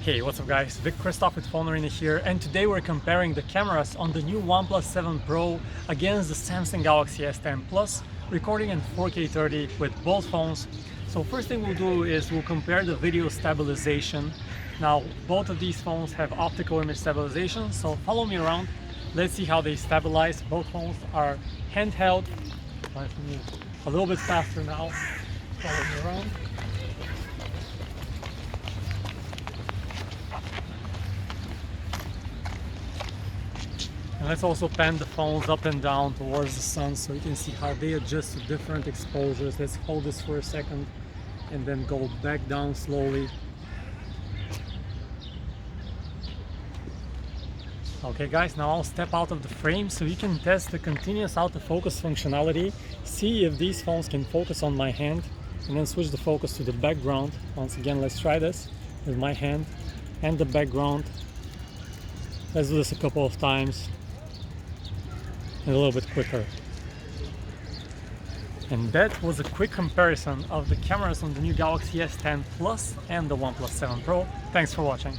Hey, what's up guys? Vic Christoph with PhoneArena here, and today we're comparing the cameras on the new OnePlus 7 Pro against the Samsung Galaxy S10 Plus, recording in 4K 30 with both phones. So first thing we'll do is we'll compare the video stabilization. Now both of these phones have optical image stabilization, so follow me around. Let's see how they stabilize. Both phones are handheld. Let's move a little bit faster now. Follow me around. And let's also pan the phones up and down towards the sun so you can see how they adjust to different exposures. Let's hold this for a second and then go back down slowly. Okay guys, now I'll step out of the frame so you can test the continuous autofocus functionality. See if these phones can focus on my hand, and then switch the focus to the background. Once again, let's try this with my hand and the background. Let's do this a couple of times. And a little bit quicker. And that was a quick comparison of the cameras on the new Galaxy S10 Plus and the OnePlus 7 Pro. Thanks for watching.